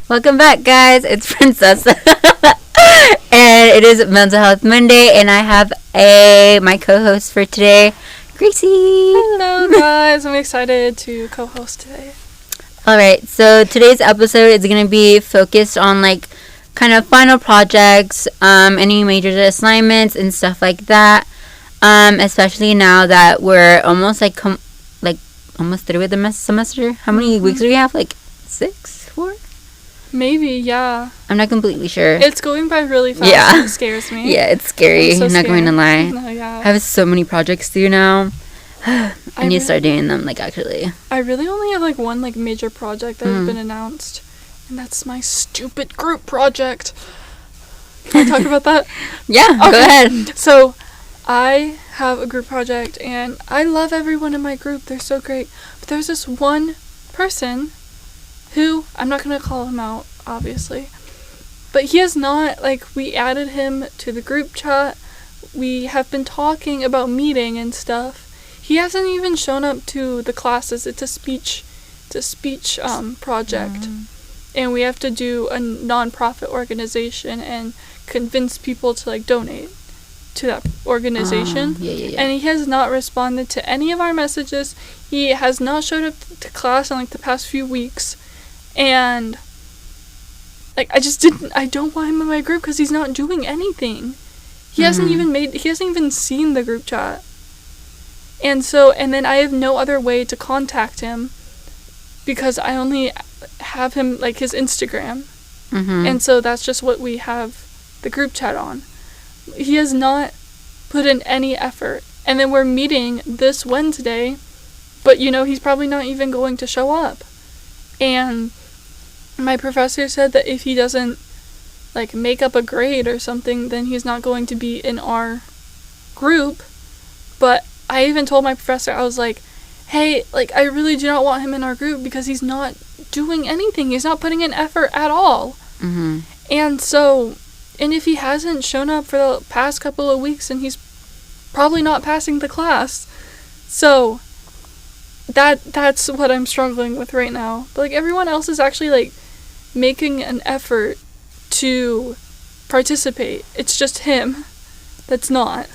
Welcome back, guys. It's Princesa. And it is Mental Health Monday, and I have my co-host for today, Gracie. Hello, guys. I'm excited to co-host today. Alright, so today's episode is going to be focused on, kind of final projects, any major assignments, and stuff like that. Especially now that we're almost, almost through with the semester. How many weeks do we have? 6? 4? Maybe, yeah. I'm not completely sure. It's going by really fast. Yeah. It scares me. Yeah, it's scary. I'm not going to lie. No, yeah. I have so many projects due now. I need to start doing them, actually. I really only have, one, major project that has been announced. And that's my stupid group project. Can I talk about that? Yeah, okay. Go ahead. So, I have a group project, and I love everyone in my group. They're so great. But there's this one person who, I'm not going to call him out, obviously, but he has not, we added him to the group chat. We have been talking about meeting and stuff. He hasn't even shown up to the classes. It's a speech project. And we have to do a non-profit organization and convince people to, donate to that organization. Yeah. And he has not responded to any of our messages. He has not showed up to class in, the past few weeks. And, I don't want him in my group because he's not doing anything. He hasn't even seen the group chat. And then I have no other way to contact him because I only have him, his Instagram. And so that's just what we have the group chat on. He has not put in any effort. And then we're meeting this Wednesday, but, he's probably not even going to show up. And my professor said that if he doesn't, make up a grade or something, then he's not going to be in our group. But I even told my professor, I was like, hey, I really do not want him in our group because he's not doing anything. He's not putting in effort at all. And if he hasn't shown up for the past couple of weeks, then he's probably not passing the class. So that's what I'm struggling with right now. But everyone else is actually making an effort to participate. It's just him that's not.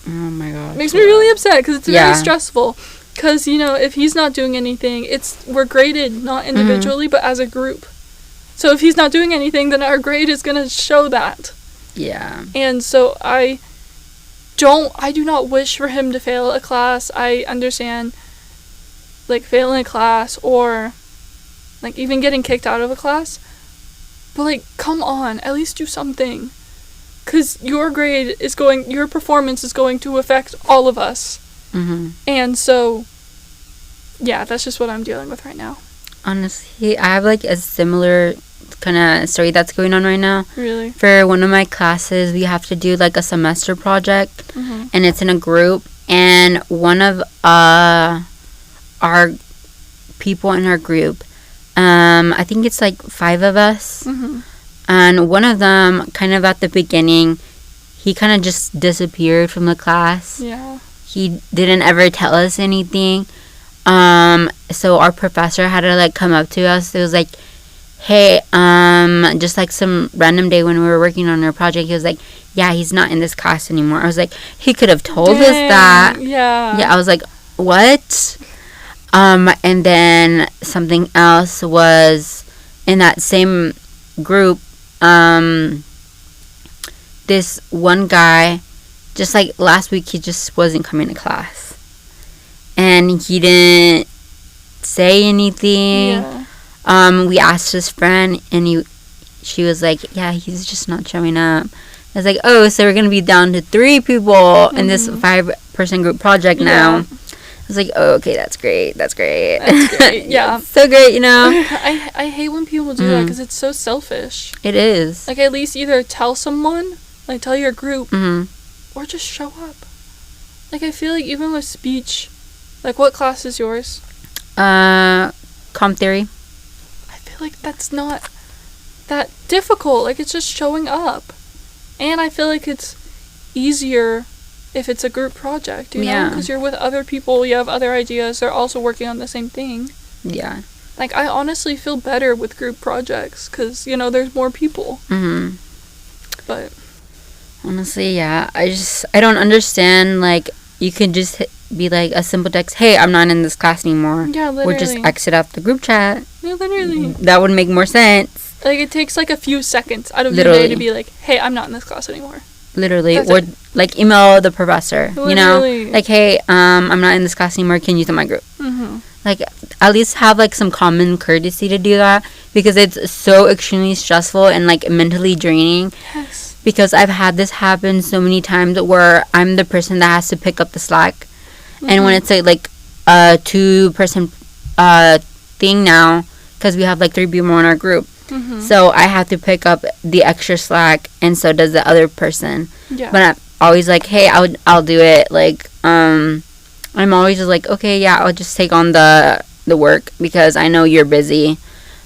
Oh my god. Makes me really upset because it's very stressful. Because, if he's not doing anything, we're graded not individually, but as a group. So if he's not doing anything, then our grade is going to show that. Yeah. And so I do not wish for him to fail a class. I understand, failing a class or, even getting kicked out of a class. But, come on, at least do something. Because your performance is going to affect all of us. And so, yeah, that's just what I'm dealing with right now. Honestly, I have a similar kind of story that's going on right now. Really? For one of my classes, we have to do a semester project, and it's in a group. And one of our people in our group, I think it's 5 of us, and one of them, kind of at the beginning, he kind of just disappeared from the class. Yeah. He didn't ever tell us anything. So our professor had to come up to us. It was hey, just some random day when we were working on our project, he was yeah, he's not in this class anymore. I was he could have told us that. Yeah. Yeah, I was what? And then something else was in that same group, this one guy, just last week, he just wasn't coming to class. And he didn't say anything. Yeah. We asked his friend, and she was yeah, he's just not showing up. I was oh, so we're going to be down to 3 people in this 5-person group project now. I was oh, okay, that's great. That's great. Yeah. So great, I hate when people do that because it's so selfish. It is. At least either tell someone, tell your group, or just show up. I feel even with speech, what class is yours? Comp theory. I feel that's not that difficult. It's just showing up. And I feel it's easier if it's a group project, you know? Because you're with other people, you have other ideas, they're also working on the same thing. Yeah. Like, I honestly feel better with group projects because, you know, there's more people. Mm-hmm. But honestly, yeah, I don't understand, like, you could just be like a simple text, hey, I'm not in this class anymore. Yeah, literally. Or just exit out the group chat. Yeah, literally. That would make more sense. Like, it takes, like, a few seconds out of Literally. your day to be like, hey, I'm not in this class anymore. Literally. That's or, it. like, email the professor, Literally. you know? Like, hey, I'm not in this class anymore. Can you use my group? Mm-hmm. Like, at least have, like, some common courtesy to do that. Because it's so extremely stressful and, like, mentally draining. Yes. Because I've had this happen so many times where I'm the person that has to pick up the slack. Mm-hmm. And when it's, like a 2-person thing now, because we have, like, 3 people in our group. Mm-hmm. So I have to pick up the extra slack, and so does the other person. Yeah. But I'm always like, hey, I'll do it. Like, I'm always just like, okay, yeah, I'll just take on the work because I know you're busy.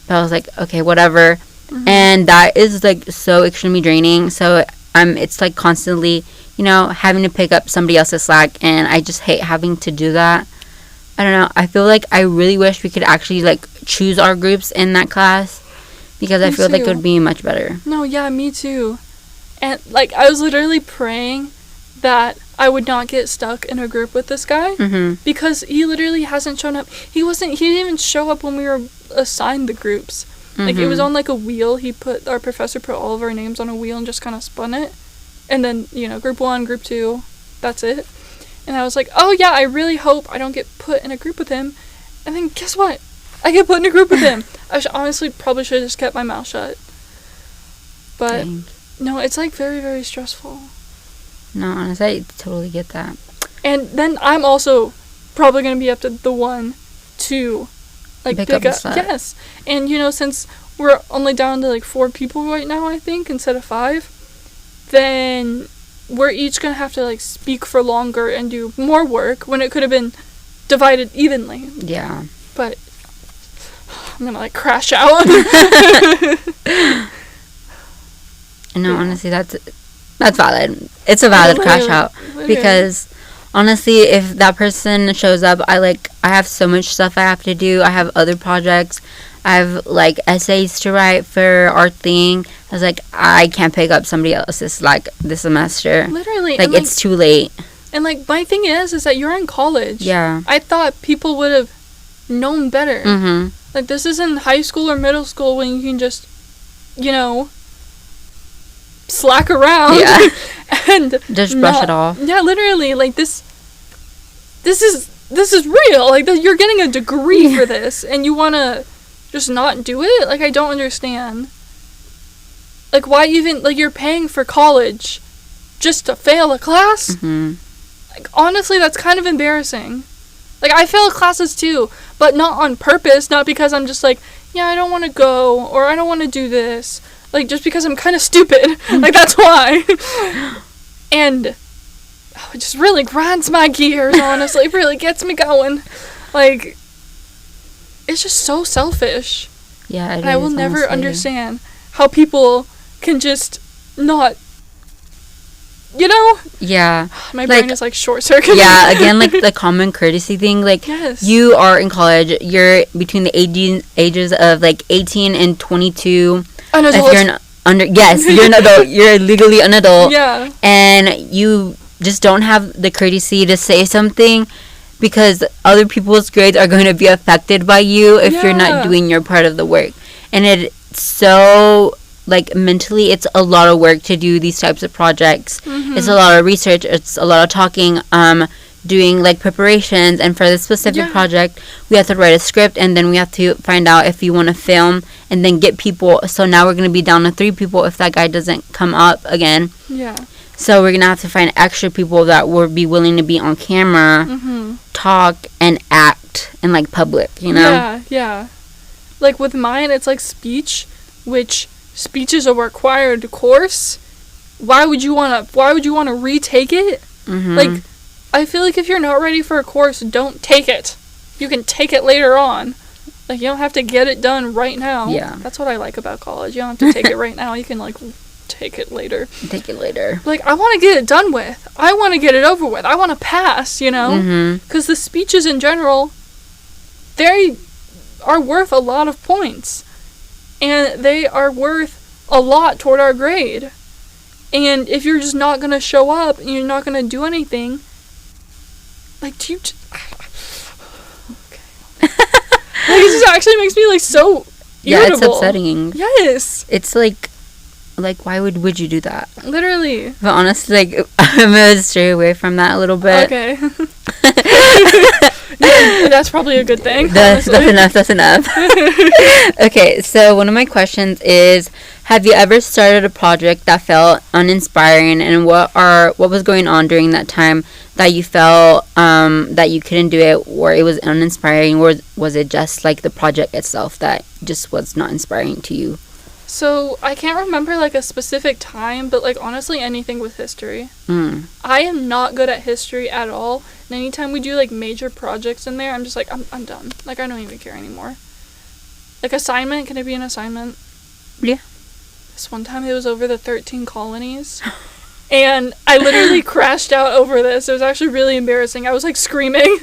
But I was like, okay, whatever. Mm-hmm. And that is, like, so extremely draining. So it's like constantly, you know, having to pick up somebody else's slack, and I just hate having to do that. I don't know. I feel like I really wish we could actually, like, choose our groups in that class. Because I feel like it would be much better. No, yeah, me too. And, like, I was literally praying that I would not get stuck in a group with this guy. Mm-hmm. Because he literally hasn't shown up. He didn't even show up when we were assigned the groups. Mm-hmm. Like, it was on, like, a wheel. Our professor put all of our names on a wheel and just kind of spun it. And then, you know, group 1, group 2, that's it. And I was like, oh, yeah, I really hope I don't get put in a group with him. And then guess what? I get put in a group with him. I honestly probably should have just kept my mouth shut. But, Dang. No, it's, like, very, very stressful. No, honestly, I totally get that. And then I'm also probably going to be up to the one to, like, pick up the slack. Yes. And, you know, since we're only down to, like, 4 people right now, I think, instead of 5, then we're each going to have to, like, speak for longer and do more work when it could have been divided evenly. Yeah. But I'm gonna, like, crash out. No, honestly, that's valid. It's a valid crash out. Because honestly, if that person shows up, I have so much stuff I have to do. I have other projects. I have, like, essays to write for our thing. I was like, I can't pick up somebody else's, like, this semester. Literally. Like, it's too late. And, like, my thing is that you're in college. Yeah. I thought people would have known better. Mm-hmm. Like, this isn't high school or middle school when you can just, you know, slack around. Yeah. And just brush it off. Yeah, literally. Like, this is real. Like, you're getting a degree for this, and you want to just not do it? Like, I don't understand. Like, why even, like, you're paying for college just to fail a class? Mm-hmm. Like, honestly, that's kind of embarrassing. Like, I fail classes too, but not on purpose, not because I'm just like, yeah, I don't want to go, or I don't want to do this. Like, just because I'm kind of stupid. Like, that's why. And it just really grinds my gears, honestly. It really gets me going. Like, it's just so selfish. Yeah, it and I will is, never honestly. understand how people can just not, you know? Yeah. My brain is, like, short-circuited. Yeah, again, like, the common courtesy thing. Like, yes. You are in college. You're between the ages of, like, 18 and 22. An adult. If you're you're an adult. You're legally an adult. Yeah. And you just don't have the courtesy to say something because other people's grades are going to be affected by you if you're not doing your part of the work. And it's so, like, mentally, it's a lot of work to do these types of projects. Mm-hmm. It's a lot of research. It's a lot of talking, doing, like, preparations. And for this specific project, we have to write a script, and then we have to find out if you want to film and then get people. So now we're going to be down to 3 people if that guy doesn't come up again. Yeah. So we're going to have to find extra people that will be willing to be on camera, talk, and act in, like, public, you know? Yeah, yeah. Like, with mine, it's, like, speech, which speech is a required course. Why would you want to retake it? Mm-hmm. Like, I feel like if you're not ready for a course, don't take it. You can take it later on. Like, you don't have to get it done right now. Yeah. That's what I like about college. You don't have to take it right now. You can, like, take it later. Take it later. Like, I want to get it done with. I want to get it over with. I want to pass, you know? Mm-hmm. Because the speeches in general, are worth a lot of points. And they are worth a lot toward our grade. And if you're just not going to show up and you're not going to do anything, like, do you okay. Like, it just actually makes me, like, so irritable. Yeah, it's upsetting. Yes. It's like why would you do that? Literally. But honestly, like, I'm gonna stray away from that a little bit. Okay. That's probably a good thing. That's enough. Okay, so one of my questions is, have you ever started a project that felt uninspiring, and what was going on during that time that you felt that you couldn't do it, or it was uninspiring, or was it just like the project itself that just was not inspiring to you? So, I can't remember, like, a specific time, but, like, honestly, anything with history. I am not good at history at all, and anytime we do, like, major projects in there, I'm just like, I'm done. Like, I don't even care anymore. Like, assignment, can it be an assignment? Yeah. This one time, it was over the 13 colonies, and I literally crashed out over this. It was actually really embarrassing. I was, like, screaming.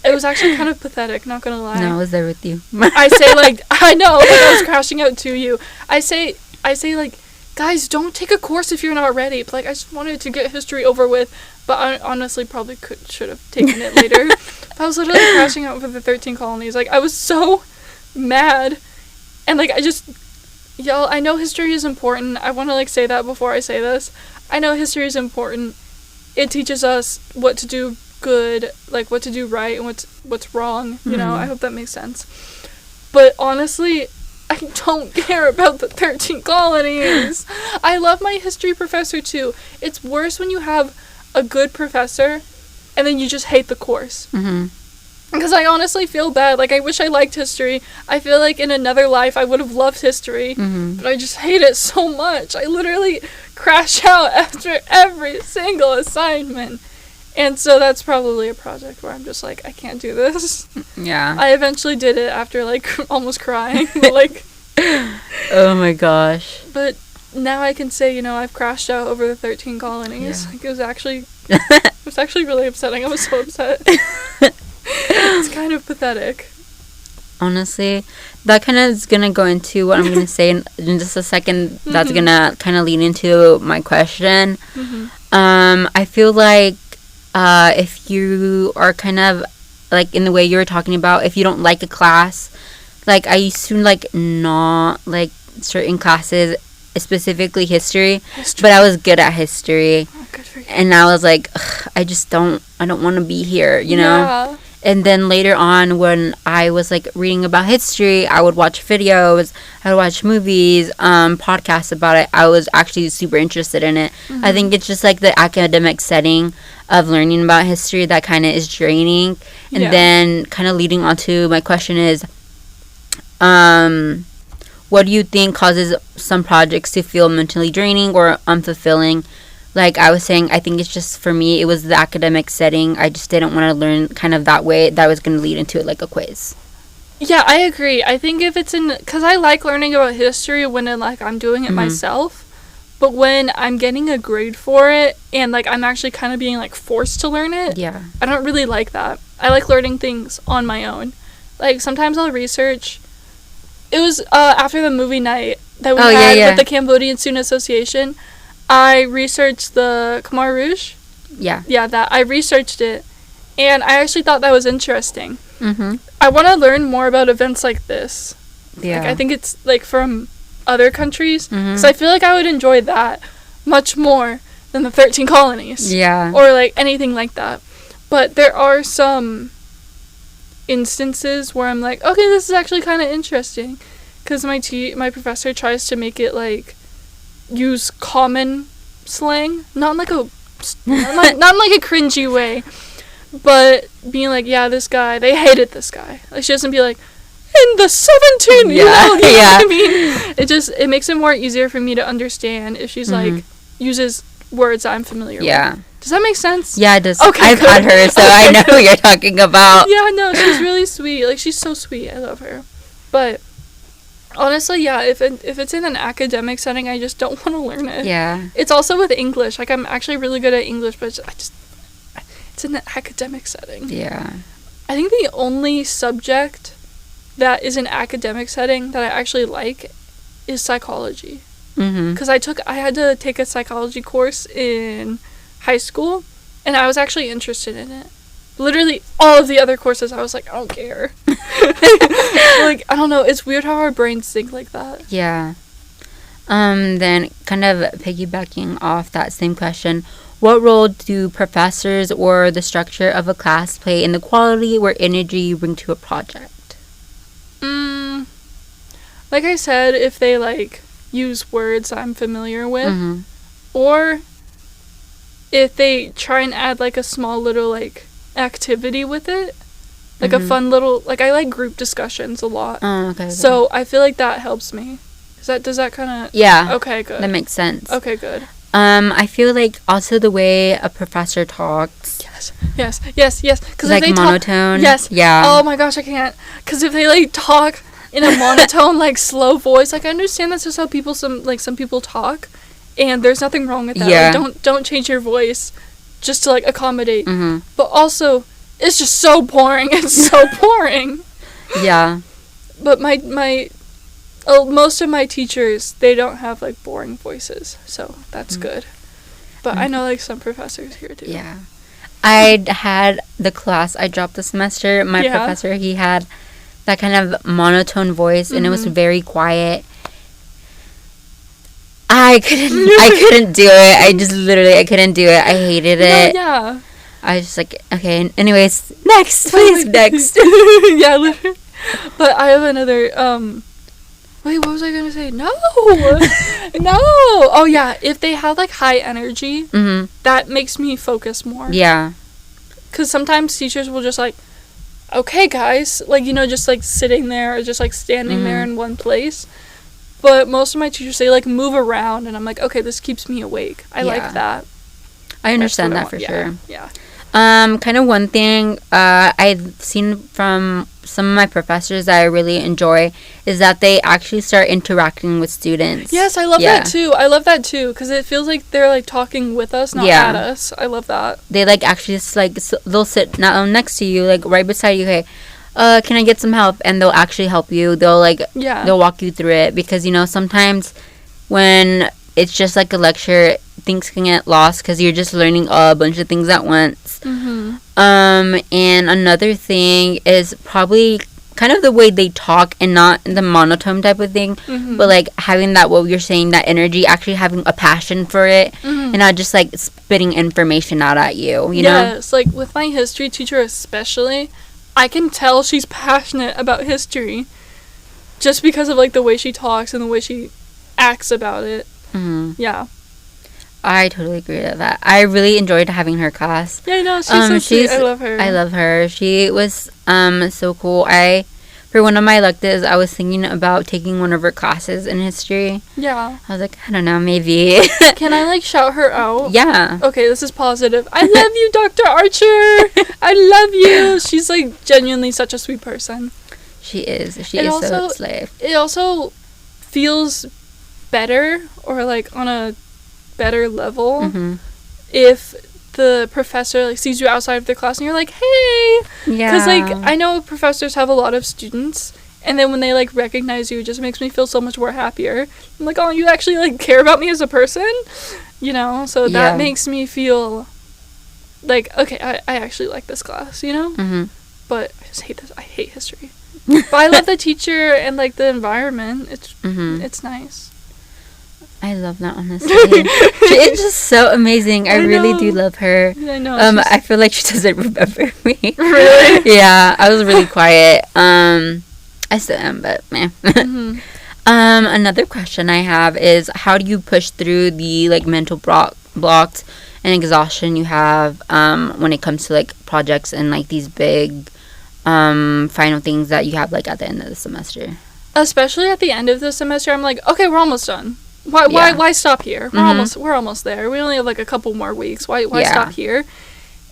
It was actually kind of pathetic, not gonna lie. No, I was there with you. I say, like, I know, like, I was crashing out to you. I say, like, guys, don't take a course if you're not ready. But, like, I just wanted to get history over with. But I honestly probably should have taken it later. But I was literally crashing out over the 13 colonies. Like, I was so mad. And, like, y'all, I know history is important. I want to, like, say that before I say this. I know history is important. It teaches us what to do good, like, what to do right and what's wrong, you know. I hope that makes sense. But honestly, I don't care about the 13 colonies. I love my history professor too. It's worse when you have a good professor and then you just hate the course. Because I honestly feel bad. Like, I wish I liked history. I feel like in another life I would have loved history, but I just hate it so much. I literally crash out after every single assignment. And so that's probably a project where I'm just like, I can't do this. Yeah. I eventually did it after, like, almost crying. But, like... Oh my gosh. But now I can say, you know, I've crashed out over the 13 colonies. Yeah. Like, it was actually really upsetting. I was so upset. It's kind of pathetic. Honestly, that kind of is going to go into what I'm going to say in just a second. That's going to kind of lead into my question. I feel like if you are kind of, like, in the way you were talking about, if you don't like a class, like, I used to, like, not like certain classes, specifically history. But I was good at history. Oh, good for you. And I was like, I don't want to be here, you know? Yeah. And then later on, when I was, like, reading about history, I would watch videos, I would watch movies, podcasts about it. I was actually super interested in it. I think it's just, like, the academic setting of learning about history that kind of is draining. And then kind of leading on to my question is, what do you think causes some projects to feel mentally draining or unfulfilling? Like I was saying, I think it's just, for me, it was the academic setting. I just didn't want to learn kind of that way. That was going to lead into it like a quiz. Yeah, I agree. I think if it's because I like learning about history when, like, I'm doing it myself. But when I'm getting a grade for it and, like, I'm actually kind of being, like, forced to learn it. Yeah. I don't really like that. I like learning things on my own. Like, sometimes I'll research. It was after the movie night that we had with the Cambodian Student Association. I researched the Khmer Rouge. Yeah. Yeah, that. I researched it. And I actually thought that was interesting. I want to learn more about events like this. Yeah. Like, I think it's, like, from other countries. Because I feel like I would enjoy that much more than the 13 colonies. Yeah. Or, like, anything like that. But there are some instances where I'm like, okay, this is actually kind of interesting. Because my professor tries to make it, like, use common slang, not in like a cringy way, but being like, yeah, this guy, they hated this guy. Like, she doesn't be like, in the 17th, you know what I mean? It makes it more easier for me to understand if she's like uses words I'm familiar with. Does that make sense? Yeah, it does. Okay, I've had her, so I know who you're talking about. Yeah, no, she's really sweet. Like, she's so sweet. I love her. But honestly, yeah, if it's in an academic setting, I just don't want to learn it. Yeah. It's also with English. Like, I'm actually really good at English, but it's in an academic setting. Yeah. I think the only subject that is an academic setting that I actually like is psychology. Because I had to take a psychology course in high school, and I was actually interested in it. Literally all of the other courses I was like, I don't care. Like, I don't know, it's weird how our brains think like that. Yeah. Then kind of piggybacking off that same question, what role do professors or the structure of a class play in the quality or energy you bring to a project? Like I said, if they like use words I'm familiar with, or if they try and add like a small little like activity with it, like a fun little, like I like group discussions a lot. Oh, okay. So I feel like that helps me. Does that kind of... Yeah. Okay, good. That makes sense. Okay, good. I feel like also the way a professor talks. Yes. Because like monotone. Yes. Yeah. Oh my gosh, I can't. Because if they like talk in a monotone, like slow voice, like I understand that's just how some people talk, and there's nothing wrong with that. Yeah. Like, don't change your voice just to like accommodate. But also, it's just so boring. It's so boring. Yeah. But most of my teachers, they don't have like boring voices, so that's good. But I know like some professors here too. Yeah. I had the class I dropped this semester. My professor, he had that kind of monotone voice, and it was very quiet. I couldn't do it. I couldn't do it. I hated it. No, yeah. I was just like, okay, anyways, next, please, next. Yeah, literally. But I have another, wait, what was I gonna say? No! No! Oh, yeah, if they have, like, high energy, that makes me focus more. Yeah. Because sometimes teachers will just, like, okay, guys, like, you know, just, like, sitting there or just, like, standing there in one place. But most of my teachers, they, like, move around, and I'm like, okay, this keeps me awake. I like that. I understand that for sure. Yeah. Kind of one thing I've seen from some of my professors that I really enjoy is that they actually start interacting with students. Yes, I love that too. I love that too because it feels like they're like talking with us, not at us. I love that. They like actually just like they'll sit next to you, like right beside you. Hey, can I get some help? And they'll actually help you. They'll like they'll walk you through it because you know sometimes when it's just like a lecture, things can get lost because you're just learning a bunch of things at once. And another thing is probably kind of the way they talk and not the monotone type of thing, but like having that, what you're saying, that energy, actually having a passion for it and not just like spitting information out at you, you know? Yes, like with my history teacher especially, I can tell she's passionate about history just because of like the way she talks and the way she acts about it. Yeah. I totally agree with that. I really enjoyed having her class. Yeah, no, she's so sweet. I love her. I love her. She was so cool. For one of my electives, I was thinking about taking one of her classes in history. Yeah. I was like, I don't know, maybe. Can I like shout her out? Yeah. Okay, this is positive. I love you, Dr. Archer. I love you. She's like genuinely such a sweet person. She is. She is so slave. It also feels better or like on a better level if the professor like sees you outside of their class and you're like, hey, because like I know professors have a lot of students, and then when they like recognize you, it just makes me feel so much more happier. I'm like, oh, you actually like care about me as a person, you know? So that makes me feel like, okay, I actually like this class, you know? But I just hate this. I hate history. But I love the teacher and like the environment. It's nice. I love that, honestly. She is just so amazing. I really do love her. I know. I feel like she doesn't remember me. Really? Yeah, I was really quiet. I still am, but meh. Another question I have is, how do you push through the like mental blocks and exhaustion you have when it comes to like projects and like these big final things that you have like at the end of the semester? Especially at the end of the semester, I'm like, okay, we're almost done. Why stop here? We're almost there. We only have like a couple more weeks. Why stop here?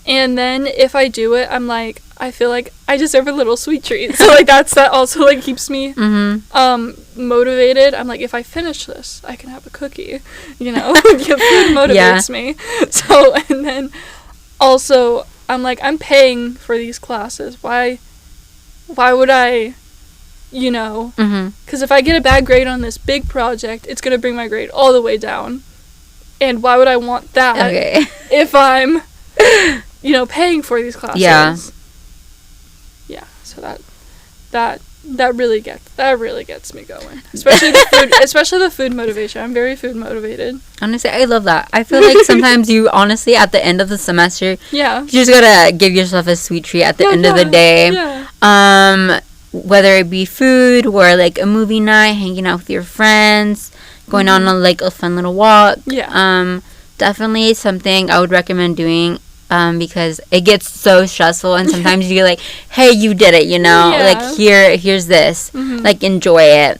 And then if I do it, I'm like, I feel like I deserve a little sweet treat. So like that also like keeps me motivated. I'm like, if I finish this, I can have a cookie. You know, food motivates me. So and then also I'm like, I'm paying for these classes. Why would I you know? Mm-hmm. Because if I get a bad grade on this big project, it's going to bring my grade all the way down. And why would I want that if I'm, you know, paying for these classes? Yeah, so that really gets me going. Especially the food motivation. I'm very food motivated. Honestly, I love that. I feel like sometimes you honestly at the end of the semester, yeah, you just gotta give yourself a sweet treat at the end of the day. Yeah. Whether it be food or like a movie night, hanging out with your friends, going on like a fun little walk. Yeah. Definitely something I would recommend doing. Because it gets so stressful, and sometimes you're like, hey, you did it, you know? Yeah. Like, here's this. Mm-hmm. Like, enjoy it.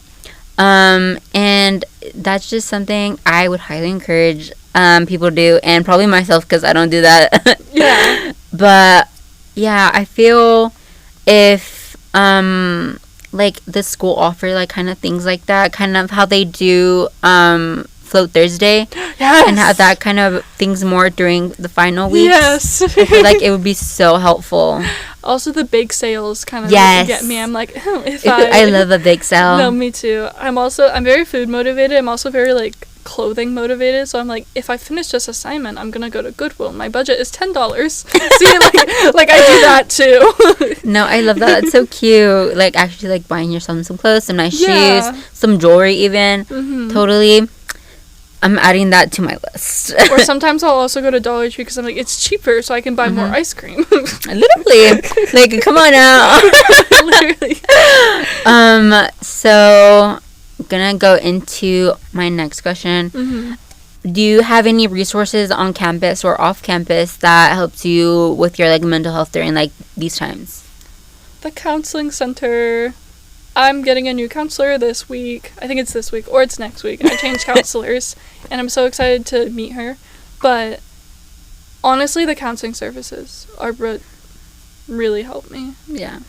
And that's just something I would highly encourage people to do, and probably myself, because I don't do that. Yeah. But, yeah, I feel if, like, the school offer, like, kind of things like that, kind of how they do, Float Thursday, yes, and have that kind of things more during the final weeks. Yes. I feel like it would be so helpful. Also, the bake sales kind of get me. I'm like, I love a bake sale. No, me too. I'm very food motivated. I'm also very like clothing motivated. So I'm like, if I finish this assignment, I'm gonna go to Goodwill. My budget is $10. See, like I do that too. No, I love that. It's so cute. Like actually, like buying yourself some clothes, some nice shoes, some jewelry, even. Mm-hmm. Totally. I'm adding that to my list. Or sometimes I'll also go to Dollar Tree because I'm like, it's cheaper, so I can buy more ice cream. Literally. Like, come on out. Literally. So, I'm gonna go into my next question. Mm-hmm. Do you have any resources on campus or off campus that helps you with your, like, mental health during, like, these times? The counseling center. I'm getting a new counselor this week. I think it's this week or it's next week. I changed counselors and I'm so excited to meet her. But honestly, the counseling services are what really helped me. Yeah.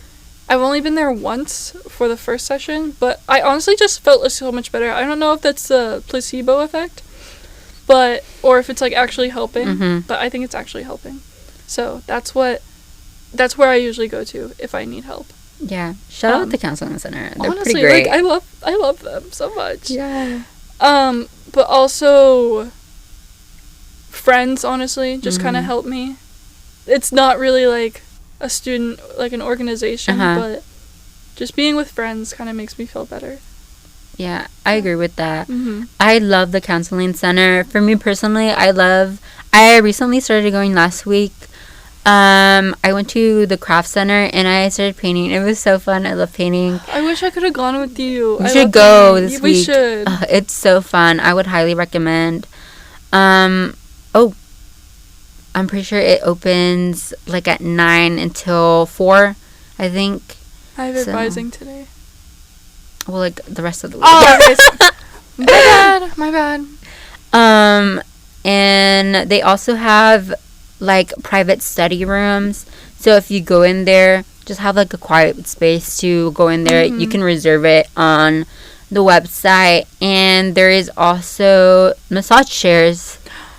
I've only been there once for the first session, but I honestly just felt so much better. I don't know if that's the placebo effect, or if it's like actually helping, but I think it's actually helping. So that's where I usually go to if I need help. Yeah, shout out the counseling center. They're honestly, pretty great. Like I love them so much. Yeah. But also friends, honestly, just kind of help me. It's not really like a student, like an organization, but just being with friends kind of makes me feel better. Yeah, I agree with that. Mm-hmm. I love the counseling center. For me personally, I recently started going last week. I went to the craft center and I started painting. It was so fun. I love painting. I wish I could have gone with you. We should go this week. We should. It's so fun. I would highly recommend. I'm pretty sure it opens like at 9 until 4, I think. I have advising today. Well, like the rest of the week. Oh, okay. My bad. And they also have like private study rooms, so if you go in there, just have like a quiet space to go in there. You can reserve it on the website, and there is also massage chairs.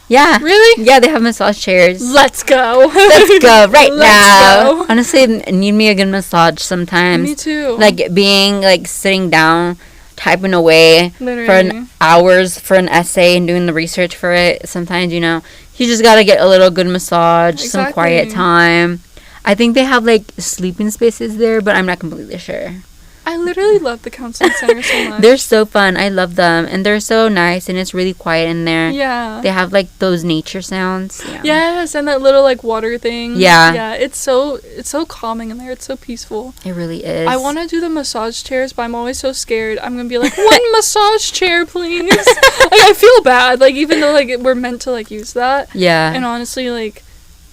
Yeah, really? Yeah, they have massage chairs. Let's go. Let's go right now. Go. Honestly, need me a good massage sometimes. Me too. Like being like sitting down, typing away Literally. for hours for an essay and doing the research for it. Sometimes, you know, you just gotta get a little good massage, some quiet time. I think they have like sleeping spaces there, but I'm not completely sure. I literally love the counseling center so much. They're so fun. I love them, and they're so nice, and it's really quiet in there. Yeah. They have like those nature sounds. Yeah. Yes, and that little like water thing. Yeah. Yeah, it's so calming in there. It's so peaceful. It really is. I want to do the massage chairs, but I'm always so scared. I'm gonna be like, one massage chair, please. Like I feel bad, like even though like we're meant to like use that. Yeah. And honestly, like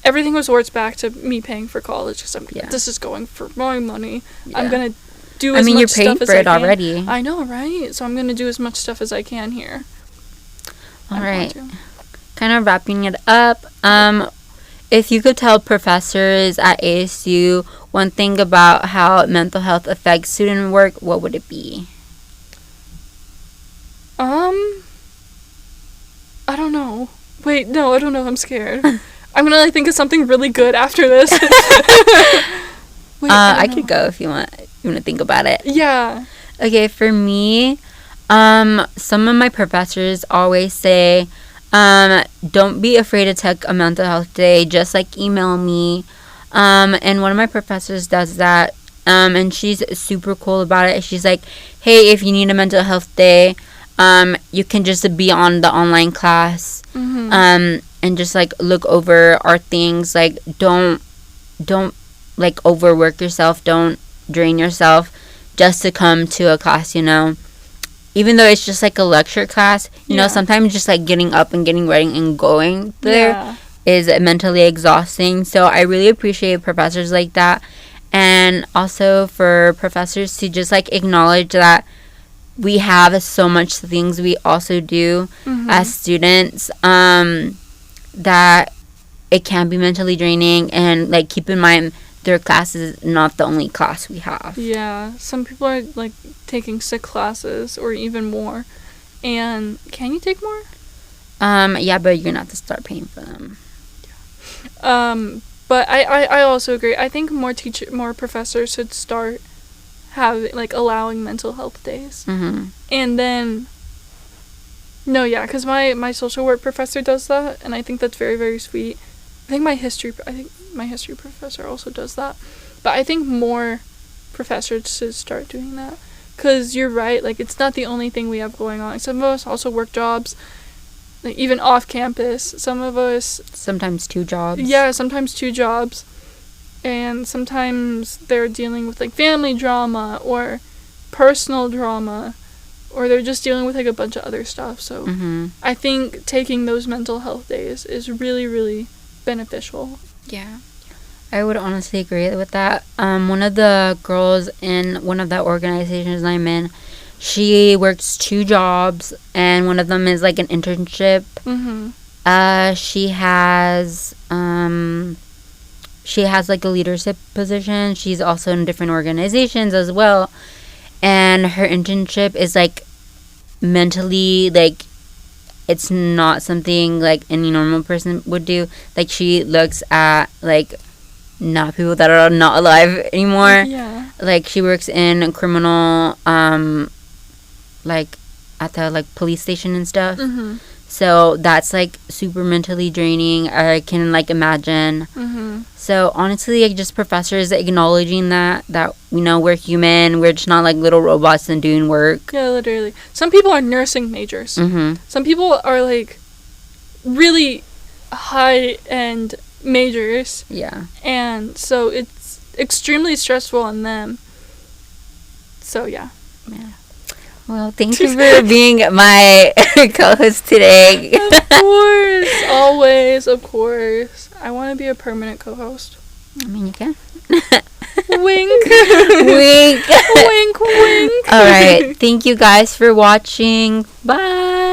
everything was back to me paying for college because this is going for my money. Yeah. I'm gonna do as much stuff as I can. You're paying for it already. I know, right? So I'm gonna do as much stuff as I can here. All right. Kind of wrapping it up. If you could tell professors at ASU one thing about how mental health affects student work, what would it be? I don't know. Wait, no, I don't know. I'm scared. I'm gonna like think of something really good after this. Wait, I could go if you want. You want to think about it. Yeah. Okay, for me, some of my professors always say, don't be afraid to take a mental health day. Just like email me. And one of my professors does that. And she's super cool about it. She's like, hey, if you need a mental health day, you can just be on the online class. Mm-hmm. And just like look over our things. Like don't like overwork yourself. Don't drain yourself just to come to a class, you know. Even though it's just like a lecture class, you know, sometimes just like getting up and getting ready and going there is mentally exhausting. So I really appreciate professors like that. And also for professors to just like acknowledge that we have so much things we also do as students, that it can be mentally draining, and like keep in mind their class is not the only class we have. Yeah, some people are like taking 6 classes or even more. And can you take more? Yeah, but you're gonna have to start paying for them. But I also agree. I think more professors should start allowing mental health days. And then because my social work professor does that, and I think that's very, very sweet. I think my history professor also does that. But I think more professors should start doing that. Because you're right, like, it's not the only thing we have going on. Some of us also work jobs, like, even off campus. Some of us... Sometimes 2 jobs. Yeah, sometimes 2 jobs. And sometimes they're dealing with, like, family drama or personal drama. Or they're just dealing with, like, a bunch of other stuff. So I think taking those mental health days is really, really beneficial. Yeah. I would honestly agree with that. One of the girls in one of the organizations I'm in, she works 2 jobs, and one of them is, like, an internship. She has, like, a leadership position. She's also in different organizations as well. And her internship is, like, mentally, like, it's not something, like, any normal person would do. Like, she looks at, like, not people that are not alive anymore. Yeah. Like, she works in criminal, like, at the, like, police station and stuff. So that's, like, super mentally draining. I can, like, imagine. So honestly, like, just professors acknowledging that you know, we're human. We're just not like little robots and doing work. Yeah, literally. Some people are nursing majors. Some people are like really high end majors. Yeah. And so it's extremely stressful on them. So yeah. Well, thank you for being my co-host today. Of course. Always, of course. I want to be a permanent co-host. I mean, you can. Wink. Wink. Wink, wink. All right. Thank you guys for watching. Bye.